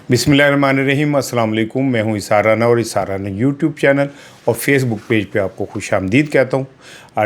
बिस्मिल्लाहिर्रहमानिर्रहीम, अस्सलाम वालेकुम। मैं हूँ इसार राना और इसार राना यूट्यूब चैनल और फेसबुक पेज पे आपको खुशामदीद कहता हूँ।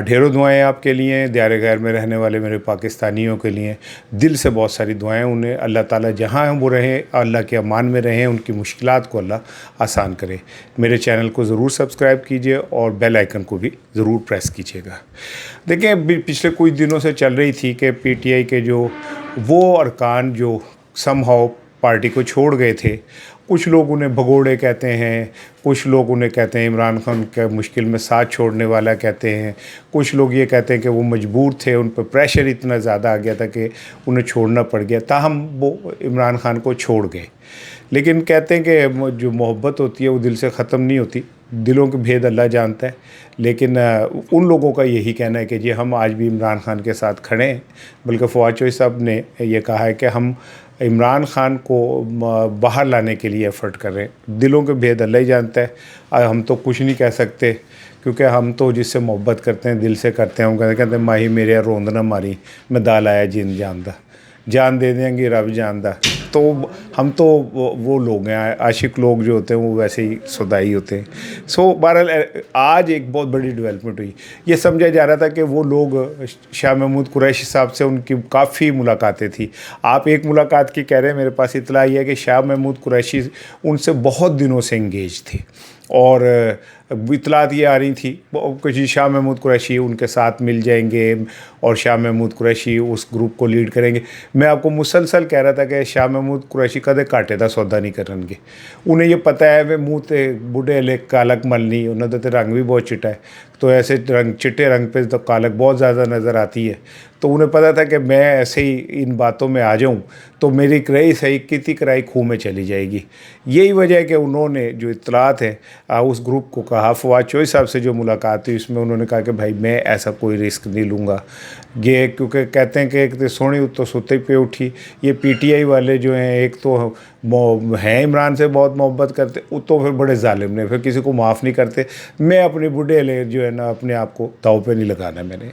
ढेरों दुआएं आपके लिए, दियारे गैर में रहने वाले मेरे पाकिस्तानियों के लिए दिल से बहुत सारी दुआएं। उन्हें अल्लाह ताला जहाँ हैं वो रहें, अल्लाह के अमान में रहें, उनकी मुश्किलात को अल्लाह आसान करे। मेरे चैनल को ज़रूर सब्सक्राइब कीजिए और बेल आइकन को भी ज़रूर प्रेस कीजिएगा। देखिए, पिछले कुछ दिनों से चल रही थी कि पीटीआई के जो वो अरकान जो समहाउ पार्टी को छोड़ गए थे, कुछ लोग उन्हें भगोड़े कहते हैं, कुछ लोग उन्हें कहते हैं इमरान खान के मुश्किल में साथ छोड़ने वाला कहते हैं, कुछ लोग ये कहते हैं कि वो मजबूर थे, उन पर प्रेशर इतना ज़्यादा आ गया था कि उन्हें छोड़ना पड़ गया। ताहम वो इमरान खान को छोड़ गए। लेकिन कहते हैं कि जो मोहब्बत होती है वो दिल से ख़त्म नहीं होती, दिलों के भेद अल्लाह जानता है। लेकिन उन लोगों का यही कहना है कि जी हम आज भी इमरान खान के साथ खड़े हैं। बल्कि फवाद चौधरी साहब ने ये कहा है कि हम इमरान खान को बाहर लाने के लिए एफ़र्ट कर रहे हैं। दिलों के भेद अल्लाह ही जानता है, हम तो कुछ नहीं कह सकते, क्योंकि हम तो जिससे मोहब्बत करते हैं दिल से करते हैं। हम कहते हैं माही मेरे रोंद ना मारी, मैं दाल आया जिन जानदा, जान दे देंगे रब जानदा। तो हम तो वो लोग हैं, आशिक लोग जो होते हैं वो वैसे ही सदाई होते हैं। बहरहाल आज एक बहुत बड़ी डेवलपमेंट हुई। ये समझा जा रहा था कि वो लोग शाह महमूद कुरैशी साहब से उनकी काफ़ी मुलाकातें थी। आप एक मुलाकात की कह रहे हैं, मेरे पास इतला ही है कि शाह महमूद कुरैशी उनसे बहुत दिनों से इंगेज थे और इतलात ये आ रही थी कि शाह महमूद कुरैशी उनके साथ मिल जाएंगे और शाह महमूद कुरैशी उस ग्रुप को लीड करेंगे। मैं आपको मुसलसल कह रहा था कि शाह महमूद कुरैशी कदे काटे का सौदा नहीं करनगे। उन्हें ये पता है वे मुँह ते बूढ़े ले कालक मलनी, उन्होंने तो रंग भी बहुत चिट्टा है, तो ऐसे रंग चिट्टे रंग पे तो कालक बहुत ज़्यादा नज़र आती है। तो उन्हें पता था कि मैं ऐसे ही इन बातों में आ जाऊं तो मेरी कराई सही कितनी कराई खूह में चली जाएगी। यही वजह है कि उन्होंने जो इतलात है उस ग्रुप को कहा। फवाद चौधरी साहब से जो मुलाकात हुई उसमें उन्होंने कहा कि भाई मैं ऐसा कोई रिस्क नहीं लूँगा ये, क्योंकि कहते हैं कि एक तो सोनी तो सुते पे उठी। ये पीटीआई वाले जो हैं, एक तो हैं इमरान से बहुत मोहब्बत करते, तो फिर बड़े जालिम ने, फिर किसी को माफ़ नहीं करते। मैं अपने बूढ़े ले जो है ना अपने आप को दाव पे नहीं लगाना मैंने।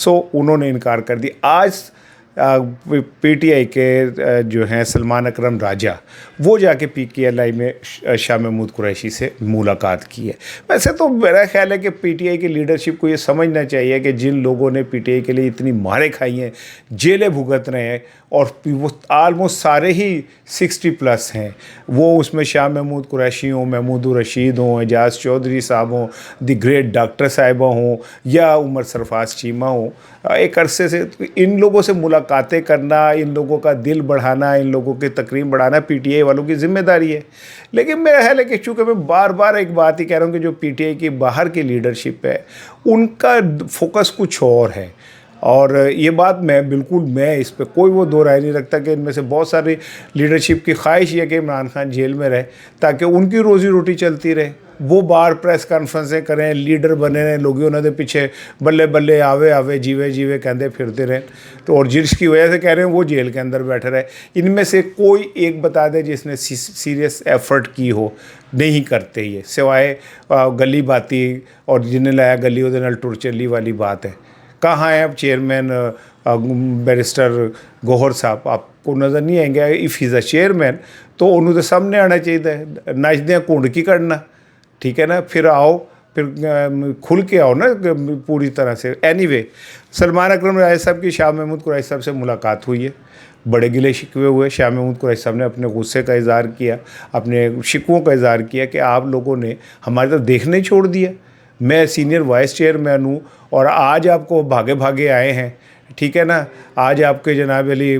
उन्होंने इनकार कर दिया। आज पीटीआई के जो हैं सलमान अकरम राजा, वो जाके पीकेएलआई में शाह महमूद कुरैशी से मुलाकात की है। वैसे तो मेरा ख्याल है कि पीटीआई की लीडरशिप को ये समझना चाहिए कि जिन लोगों ने पीटीआई के लिए इतनी मारें खाई हैं, जेलें भुगत रहे हैं और वो आलमोस्ट सारे ही 60+ हैं, वो उसमें शाह महमूद कुरैशी हों, महमूद रशीद हों, एजाज चौधरी साहब हों, द ग्रेट डॉक्टर साहिबा हों या उमर सरफराज चीमा हों, एक अरसे से इन लोगों से मुलाकातें करना, इन लोगों का दिल बढ़ाना, इन लोगों की तकरीम बढ़ाना पीटीआई वालों की जिम्मेदारी है। लेकिन मेरा ख्याल है कि चूँकि मैं बार बार एक बात ही कह रहा हूँ कि जो पीटीआई की बाहर की लीडरशिप है उनका फोकस कुछ और है। और ये बात मैं इस पर कोई वो दो राय नहीं रखता कि इनमें से बहुत सारी लीडरशिप की ख्वाहिश ये कि इमरान खान जेल में रहे ताकि उनकी रोज़ी रोटी चलती रहे। वो बाहर प्रेस कॉन्फ्रेंसें करें, लीडर बने रहें, लोग उन्होंने पीछे बल्ले बल्ले आवे आवे जीवे जीवे कहते फिरते रहें। तो और जिसकी वजह से कह रहे हैं वो जेल के अंदर बैठे रहे। इनमें से कोई एक बता दे जिसने सीरियस एफर्ट की हो, नहीं करते ये, सिवाय गली बाती और जिन्हें लाया गली वो नाल टुर चली वाली बात है। कहाँ है अब चेयरमैन बैरिस्टर गौहर साहब, आपको नज़र नहीं आएंगे। If he is a chairman तो उन्होंने तो सामने आना चाहिए, नचदे घुंड की करना, ठीक है ना। फिर आओ, फिर खुल के आओ ना पूरी तरह से। एनीवे, सलमान अकरम राजा साहब की शाह महमूद कुरैशी साहब से मुलाकात हुई है, बड़े गिले शिकवे हुए। शाह महमूद कुरैशी साहब ने अपने गुस्से का इज़हार किया, अपने शिकवों का इज़हार किया कि आप लोगों ने हमारी तरफ देखना ही छोड़ दिया। मैं सीनियर वाइस चेयरमैन हूँ और आज आपको भागे भागे आए हैं, ठीक है ना। आज आपके जनाब अली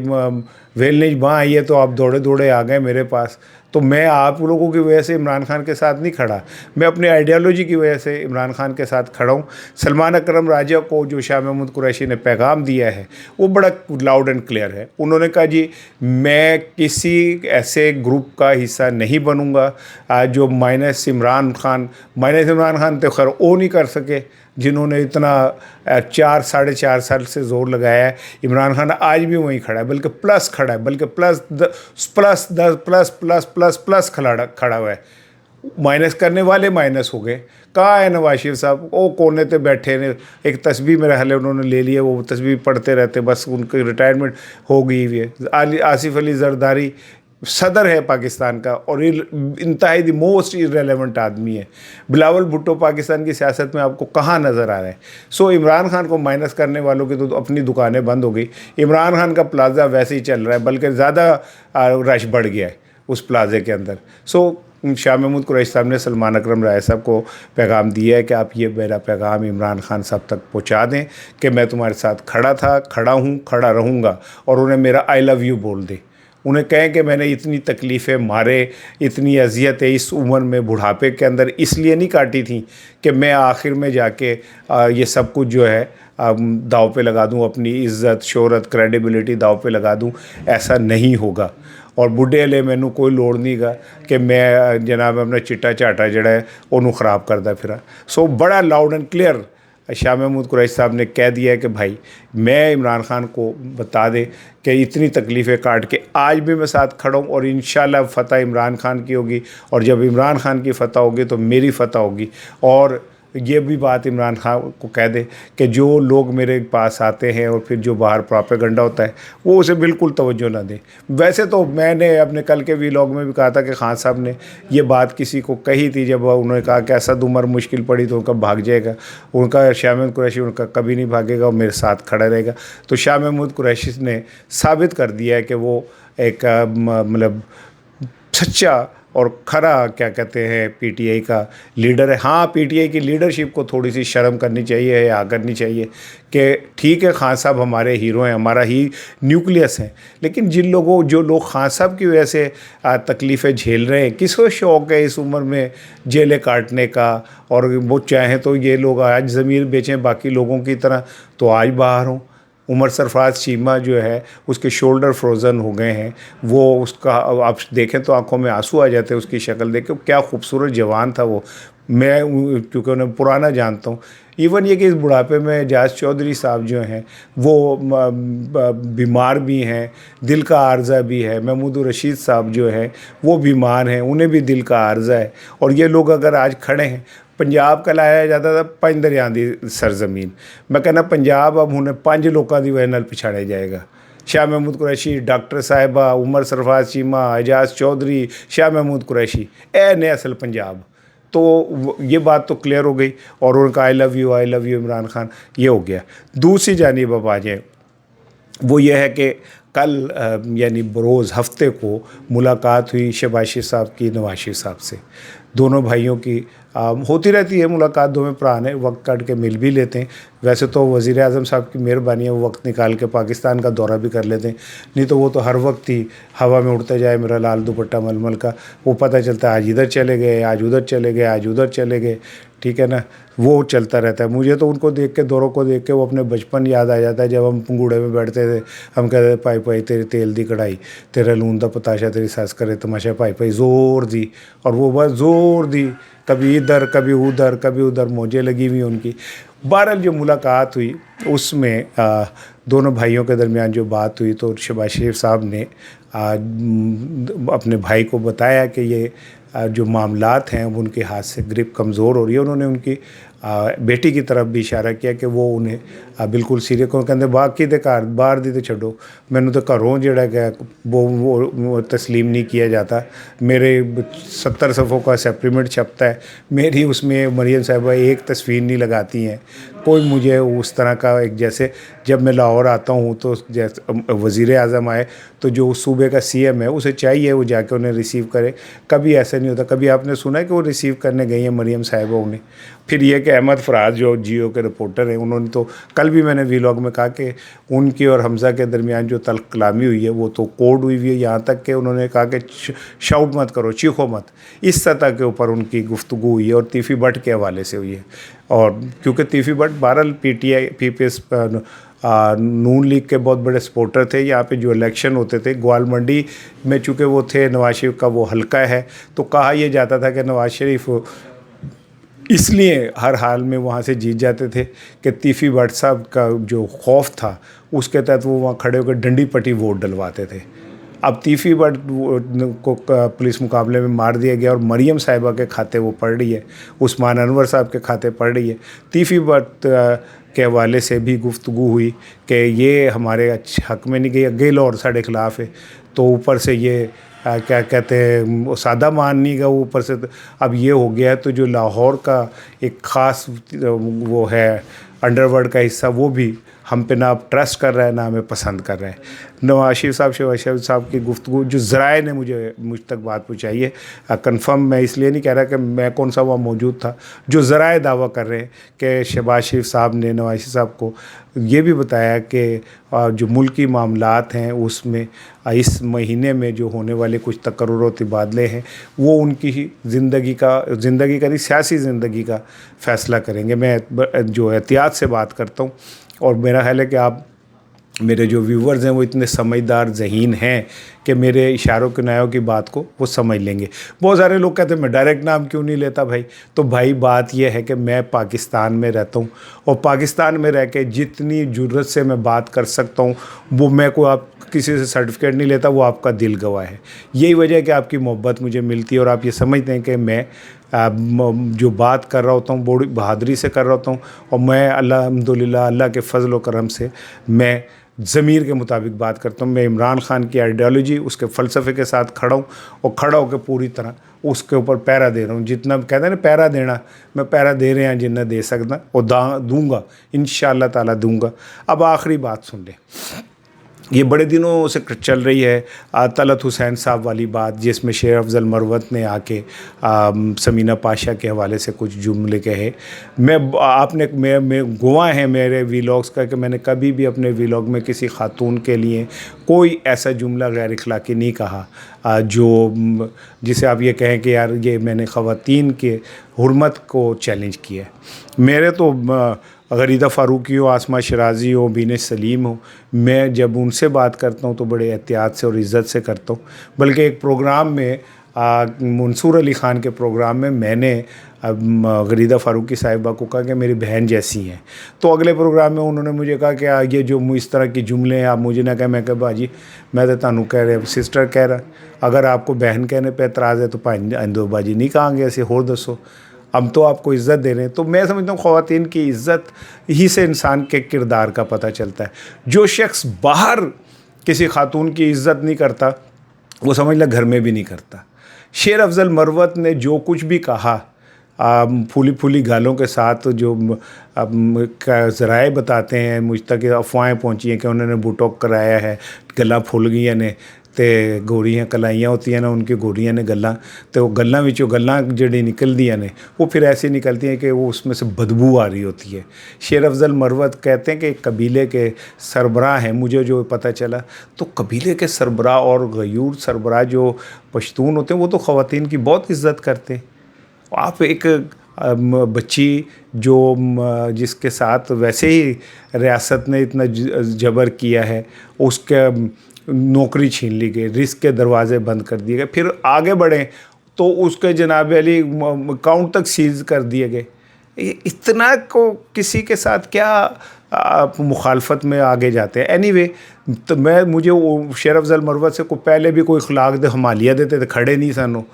वेलनेज बाँ आई है तो आप दौड़े दौड़े आ गए मेरे पास। तो मैं आप लोगों की वजह से इमरान खान के साथ नहीं खड़ा, मैं अपनी आइडियालॉजी की वजह से इमरान खान के साथ खड़ा हूँ। सलमान अकरम राजा को जो शाह महमूद कुरैशी ने पैगाम दिया है वो बड़ा लाउड एंड क्लियर है। उन्होंने कहा जी मैं किसी ऐसे ग्रुप का हिस्सा नहीं बनूँगा जो माइनस इमरान खान तो खैर वो नहीं कर सके जिन्होंने इतना 4-4.5 साल से ज़ोर लगाया है। इमरान खान आज भी वहीं खड़ा है, बल्कि प्लस खड़ा है, बल्कि प्लस खड़ा हुआ है। माइनस करने वाले माइनस हो गए। कहाँ है नवाज शरीफ साहब? वो कोने पे बैठे ने, एक तस्बीह मेरे हाल उन्होंने ले लिया, वो तस्बीह पढ़ते रहते, बस उनकी रिटायरमेंट हो गई हुई है। आसिफ अली जरदारी सदर है पाकिस्तान का और इंतहाई दी मोस्ट इरेलेवेंट आदमी है। बिलावल भुट्टो पाकिस्तान की सियासत में आपको कहाँ नज़र आ रहा है? सो इमरान खान को माइनस करने वालों की तो अपनी दुकानें बंद हो गई। इमरान खान का प्लाज़ा वैसे ही चल रहा है, बल्कि ज़्यादा रश बढ़ गया है उस प्लाज़े के अंदर। सो शाह महमूद कुरैशी साहब ने सलमान अकरम राय साहब को पैगाम दिया है कि आप ये मेरा पैगाम इमरान खान साहब तक पहुंचा दें कि मैं तुम्हारे साथ खड़ा था, खड़ा हूँ, खड़ा रहूँगा, और उन्हें मेरा आई लव यू बोल दें। उन्हें कहें कि मैंने इतनी तकलीफ़ें मारे, इतनी अजियतें इस उम्र में बुढ़ापे के अंदर इसलिए नहीं काटी थी कि मैं आखिर में जाके ये सब कुछ जो है दाव पे लगा दूँ, अपनी इज़्ज़त, शोहरत, क्रेडिबिलिटी दाव पे लगा दूँ। ऐसा नहीं होगा। और बुढ़े ले मैनू कोई लोड़ नहीं गा कि मैं जनाब अपना चिट्टा झाटा जड़ा है उन्होंने ख़राब करता फिरा। सो बड़ा loud and clear Shah Mahmood Qureshi साहब ने कह दिया है कि भाई मैं इमरान खान को बता दे कि इतनी तकलीफ़ें काट के आज भी मैं साथ खड़ा हूँ, और इंशाल्लाह फ़तह इमरान खान की होगी, और जब इमरान खान की फ़तह होगी तो मेरी फ़तह होगी। और ये भी बात इमरान खान को कह दे कि जो लोग मेरे पास आते हैं और फिर जो बाहर प्रोपेगेंडा होता है वो उसे बिल्कुल तवज्जो ना दें। वैसे तो मैंने अपने कल के वीलॉग में भी कहा था कि खान साहब ने ये बात किसी को कही थी, जब उन्होंने कहा कि असद उमर मुश्किल पड़ी तो उनका भाग जाएगा, उनका शाह महमूद कुरैशी उनका कभी नहीं भागेगा, वो मेरे साथ खड़ा रहेगा। तो शाह महमूद कुरैशी ने साबित कर दिया है कि वो एक मतलब सच्चा और खरा क्या कहते हैं पीटीआई का लीडर है। हाँ, पीटीआई की लीडरशिप को थोड़ी सी शर्म करनी चाहिए या करनी चाहिए कि ठीक है खान साहब हमारे हीरो हैं, हमारा ही न्यूक्लियस हैं, लेकिन जो लोग खान साहब की वजह से तकलीफ़ें झेल रहे हैं, किसको शौक़ है इस उम्र में जेलें काटने का? और वो चाहें तो ये लोग आज ज़मीर बेचें बाकी लोगों की तरह तो आज बाहर हों। उमर सरफराज चीमा जो है उसके शोल्डर फ्रोज़न हो गए हैं, वो उसका आप देखें तो आंखों में आंसू आ जाते हैं उसकी शक्ल देख के। क्या खूबसूरत जवान था वो। मैं क्योंकि उन्हें पुराना जानता हूँ। इवन ये कि इस बुढ़ापे में एजाज चौधरी साहब जो हैं वो बीमार भी हैं, दिल का आर्ज़ा भी है। महमूद रशीद साहब जो हैं वो बीमार हैं, उन्हें भी दिल का आर्ज़ा है। और ये लोग अगर आज खड़े हैं, पंजाब कहलाया जाता था पंज दरिया की सरजमीन, मैं कहना पंजाब अब हुण पंज लोगों की वजह नाल पिछाड़िया जाएगा। शाह महमूद कुरैशी, डॉक्टर साहिबा, उमर सरफराज चीमा, एजाज चौधरी, शाह महमूद कुरैशी, ए ने असल पंजाब। तो ये बात तो क्लियर हो गई। और उनका I love you Imran Khan ये हो गया। दूसरी जानिब अब आ जाए, वो ये है कि कल यानी बरोज़ हफ्ते को मुलाकात हुई शहबाज शरीफ साहब की नवाज शरीफ साहब से। दोनों भाइयों की होती रहती है मुलाकात, दोनों भरा ने वक्त काट के मिल भी लेते हैं। वैसे तो वज़ीर आज़म साहब की मेहरबानी है, वो वक्त निकाल के पाकिस्तान का दौरा भी कर लेते हैं, नहीं तो वो तो हर वक्त ही हवा में उड़ते जाए मेरा लाल दुपट्टा मलमल का। वो पता चलता है आज इधर चले गए, आज उधर चले गए, आज उधर चले गए, ठीक है ना, वो चलता रहता है। मुझे तो उनको देख के, दौरों को देख के वो अपने बचपन याद आ जाता है, जब हम पंगूड़े में बैठते थे। हम कहते थे पाई पाई तेरे तेल दी कढ़ाई, तेरा लून दा पताशा, तेरी सस करे तमाशा, पाई पाई ज़ोर दी। और वो बस ज़ोर दी, कभी इधर कभी उधर, कभी उधर मौजें लगी हुई उनकी। बहरहाल जो मुलाकात हुई उसमें दोनों भाइयों के दरमियान जो बात हुई, तो शहबाज शरीफ साहब ने अपने भाई को बताया कि ये जो मामलात हैं वो उनके हाथ से ग्रिप कमज़ोर हो रही है। उन्होंने उनकी बेटी की तरफ भी इशारा किया कि वो उन्हें बिल्कुल सीरियस को कहते बाकी तो घर बाहर दी तो छड्डो, मैनू तो घरों जड़ा गया वो तस्लीम नहीं किया जाता। मेरे 70 सफ़ों का सप्लीमेंट छपता है, मेरी उसमें मरियम साहिबा एक तस्वीर नहीं लगाती हैं। कोई मुझे उस तरह का एक, जैसे जब मैं लाहौर आता हूँ तो जैसे वज़ीर आज़म आए तो जो उस सूबे का CM है उसे चाहिए वो जाके उन्हें रिसीव करे। कभी ऐसा नहीं होता। कभी आपने सुना है कि वो रिसीव करने गई हैं मरियम साहिबा उन्हें? फिर ये कि अहमद फराज जो जियो के रिपोर्टर हैं, उन्होंने तो कल भी मैंने वीलॉग में कहा कि उनकी और हमज़ा के दरमियान जो तल्ख कलामी हुई है वो तो कोड हुई है, यहाँ तक कि उन्होंने कहा कि शाउट मत करो, चीखो मत, इस सतह के ऊपर उनकी गुफ्तगू हुई है। और तीफ़ी भट्ट के हवाले से हुई है। और क्योंकि तीफ़ी भट्ट बहरहाल PPS नून लीग के बहुत बड़े सपोर्टर थे। यहाँ पे जो इलेक्शन होते थे ग्वाल मंडी में, चूँकि वो थे नवाज शरीफ का वो हल्का है, तो कहा यह जाता था कि नवाज शरीफ इसलिए हर हाल में वहाँ से जीत जाते थे कि तीफ़ी भट्ट साहब का जो खौफ था उसके तहत वो वहाँ खड़े होकर डंडी पट्टी वोट डलवाते थे। अब तीफ़ी भट्ट को पुलिस मुकाबले में मार दिया गया और मरियम साहिबा के खाते वो पड़ रही है, उस्मान अनवर साहब के खाते पड़ रही है। तीफ़ी भट्ट के हवाले से भी गुफ्तगू हुई कि ये हमारे हक में नहीं गई, गेल और साढ़े खिलाफ है। तो ऊपर से ये क्या कहते हैं वो सादा माननी का ऊपर से अब ये हो गया है। तो जो लाहौर का एक ख़ास वो है अंडरवर्ल्ड का हिस्सा, वो भी हम पे ना अब ट्रस्ट कर रहा है ना हमें पसंद कर रहा है। नवाज शरीफ साहब, शहबाज शरीफ साहब की गुफ्तगू जो ज़राए ने मुझ तक बात पहुँचाई है, कंफर्म मैं इसलिए नहीं कह रहा कि मैं कौन सा वहाँ मौजूद था, जो ज़राए दावा कर रहे हैं कि शहबाज शरीफ साहब ने नवाज शरीफ साहब को ये भी बताया कि जो मुल्की मामलात हैं उसमें इस महीने में जो होने वाले कुछ तकर्रुर और तबादले हैं वो उनकी ही ज़िंदगी का नहीं, सियासी ज़िंदगी का फ़ैसला करेंगे। मैं जो एहतियात से बात करता हूँ और मेरा ख्याल है कि आप मेरे जो व्यूवर्स हैं वो इतने समझदार ज़हीन हैं कि मेरे इशारों किनारों की बात को वो समझ लेंगे। बहुत सारे लोग कहते हैं मैं डायरेक्ट नाम क्यों नहीं लेता भाई, तो भाई बात यह है कि मैं पाकिस्तान में रहता हूँ और पाकिस्तान में रह के जितनी जुर्रत से मैं बात कर सकता हूँ वो मैं को आप किसी से सर्टिफिकेट नहीं लेता, वो आपका दिल गवाह है। यही वजह है कि आपकी मोहब्बत मुझे मिलती है और आप ये समझते हैं कि मैं जो बात कर रहा होता हूँ बड़ी बहादुरी से कर रहा होता हूँ और मैं अल्हम्दुलिल्लाह अल्लाह के फजल व करम से मैं ज़मीर के मुताबिक बात करता हूँ। मैं इमरान खान की आइडियोलॉजी उसके फ़लसफ़े के साथ खड़ा हूँ और खड़ा होकर पूरी तरह उसके ऊपर पैरा दे रहा हूँ। जितना कहते हैं ना पैरा देना, मैं पैरा दे रहे हैं जिन्ना दे सकता और दूँगा, इंशाअल्लाह ताला दूँगा। अब आखिरी बात सुन लें, ये बड़े दिनों से चल रही है तलत हुसैन साहब वाली बात, जिसमें शेर अफजल मरवत ने आके समीना पाशा के हवाले से कुछ जुमले कहे। मैं गवाह हैं मेरे वीलॉग्स का कि मैंने कभी भी अपने वीलॉग में किसी खातून के लिए कोई ऐसा जुमला गैर इखलाकी नहीं कहा जो जिसे आप ये कहें कि यार ये मैंने ख़वातीन के हुर्मत को चैलेंज किया है। मेरे तो गरीदा फ़ारूकी हो, आसमा शराजी हो, बीन सलीम हो, मैं जब उनसे बात करता हूँ तो बड़े एहतियात से और इज़्ज़त से करता हूँ। बल्कि एक प्रोग्राम में मंसूर अली ख़ान के प्रोग्राम में मैंने गरीदा फ़ारूकी साहिबा को कहा कि मेरी बहन जैसी हैं। तो अगले प्रोग्राम में उन्होंने मुझे कहा कि ये जो इस तरह की जुमले हैं आप मुझे ना कहें। मैं कहा बाजी मैं तो तानू कह रहा सिस्टर कह रहा, अगर आपको बहन कहने पर एतराज़ है तो भाई बाजी नहीं कहेंगे, ऐसे होर दसो। हम तो आपको इज़्ज़त दे रहे हैं। तो मैं समझता हूँ ख़वातीन की इज़्ज़त ही से इंसान के किरदार का पता चलता है। जो शख्स बाहर किसी खातून की इज़्ज़त नहीं करता वो समझ लो घर में भी नहीं करता। शेर अफजल मरवत ने जो कुछ भी कहा फूली फूली गालों के साथ, जो ज़राए बताते हैं मुझ तक अफवाहें पहुँची हैं कि उन्होंने बुटोक कराया है, गला फुल गई ने ते गोरियां कलाइयाँ होती हैं ना उनकी गोरियां ने गल्लां, तो वो गल्लां विचों गल्लां जिहड़ी निकलदियां ने वो फिर ऐसी निकलती हैं कि वो उसमें से बदबू आ रही होती है। शेर अफजल मरवत कहते हैं कि कबीले के सरबराह हैं, मुझे जो पता चला तो कबीले के सरबराह और गयूर सरबराह जो पश्तून होते हैं वो तो ख़वातीन की बहुत इज़्ज़त करते हैं। आप एक बच्ची जो जिसके साथ वैसे ही रियासत ने इतना जबर किया है उसके नौकरी छीन ली गई, रिस्क के दरवाज़े बंद कर दिए गए, फिर आगे बढ़ें तो उसके जनाब अली अकाउंट तक सीज कर दिए गए। इतना को किसी के साथ क्या आप मुखालफत में आगे जाते हैं। एनीवे तो मुझे वो शेर अफजल मरवत से को पहले भी कोई इखलाक दे हमालिया देते थे, खड़े नहीं सनो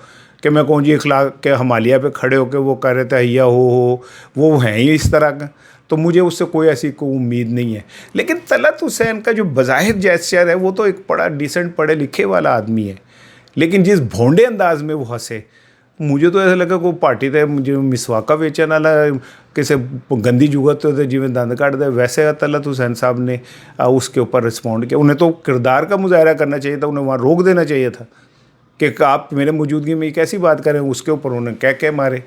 कि मैं कौन जी इखलाक के हमालिया पे खड़े होकर वो कह रहे थे हैया हो वो हैं ही इस तरह का। तो मुझे उससे कोई ऐसी कोई उम्मीद नहीं है। लेकिन तलत हुसैन का जो बज़ाहिर जेस्चर है वो तो एक बड़ा डिसेंट पढ़े लिखे वाला आदमी है, लेकिन जिस भोंडे अंदाज में वो हंसे मुझे तो ऐसा लगा को पार्टी थे मुझे मिसवाका बेचने वाला किसी गंदी जुगत होते जिमें दंद काट दे, वैसे तलत हुसैन साहब ने उसके ऊपर रिस्पॉन्ड किया। उन्हें तो किरदार का मुजाहरा करना चाहिए था, उन्हें वहाँ रोक देना चाहिए था कि आप मेरे मौजूदगी में कैसी बात करें। उसके ऊपर उन्हें कह मारे।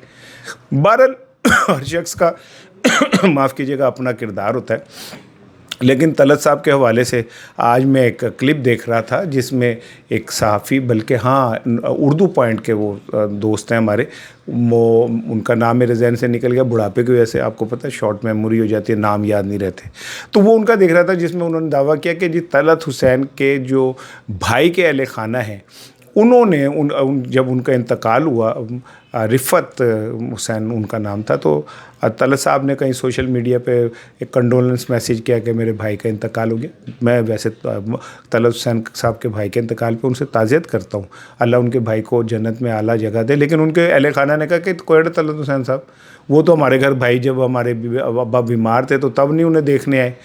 बहरहाल हर शख्स का माफ़ कीजिएगा अपना किरदार होता है। लेकिन तलत साहब के हवाले से आज मैं एक क्लिप देख रहा था जिसमें एक सहाफ़ी, बल्कि हाँ उर्दू पॉइंट के वो दोस्त हैं हमारे, वो उनका नाम मेरे जहन से निकल गया बुढ़ापे की वजह से, आपको पता है शॉर्ट मेमोरी हो जाती है, नाम याद नहीं रहते। तो वो उनका देख रहा था जिसमें उन्होंने दावा किया कि जी तलत हुसैन के जो भाई के अहले खाना हैं उन्होंने जब उनका इंतकाल हुआ, रिफ़त हुसैन उनका नाम था, तो तलत साहब ने कहीं सोशल मीडिया पे एक कंडोलेंस मैसेज किया कि मेरे भाई का इंतकाल हो गया। मैं वैसे तलत हुसैन साहब के भाई के इंतकाल पे उनसे ताज़ियत करता हूँ, अल्लाह उनके भाई को जन्नत में आला जगह दे। लेकिन उनके अहले खाना ने कहा कि कोई तलत हुसैन साहब वो तो हमारे घर भाई जब हमारे अब्बा बीमार थे तो तब नहीं उन्हें देखने आए,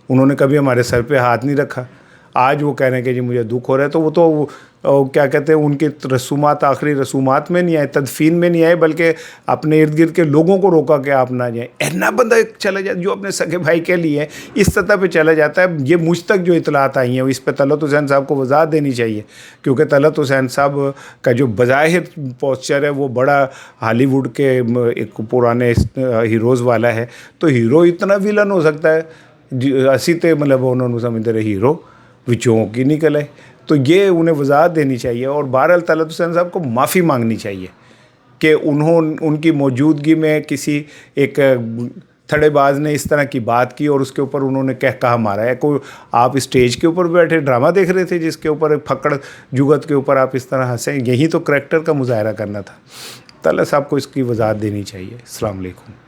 उन्होंने कभी हमारे सर पर हाथ नहीं रखा। आज वो कह रहे हैं कि जी मुझे दुख हो रहा है। तो वो तो क्या कहते हैं उनके रसूमात, आखिरी रसूमात में नहीं आए, तदफीन में नहीं आए, बल्कि अपने इर्द गिर्द के लोगों को रोका कि आप ना जाएं। ऐना बंदा चला जाए जो अपने सगे भाई के लिए इस सतह पे चला जाता है। ये मुझ तक जो इतलात आई हैं इस पर तलत हुसैन साहब को वजाहत देनी चाहिए, क्योंकि तलत हुसैन साहब का जो बज़ाहिर पोस्चर है वो बड़ा हॉलीवुड के एक पुराने हीरोज़ वाला है। तो हीरो इतना विलन हो सकता है, असी तो मतलब उन्होंने समझते रहे हीरो विचों की निकल है। तो ये उन्हें वजाहत देनी चाहिए और बहरहाल तलत हुसैन साहब को माफ़ी मांगनी चाहिए कि उनकी मौजूदगी में किसी एक थड़ेबाज ने इस तरह की बात की और उसके ऊपर उन्होंने कहा मारा है। कोई आप स्टेज के ऊपर बैठे ड्रामा देख रहे थे जिसके ऊपर फकड़ जुगत के ऊपर आप इस तरह हंसें, यही तो करैक्टर का मुजाहरा करना था। तलत साहब को इसकी वजाहत देनी चाहिए। अस्सलाम वालेकुम।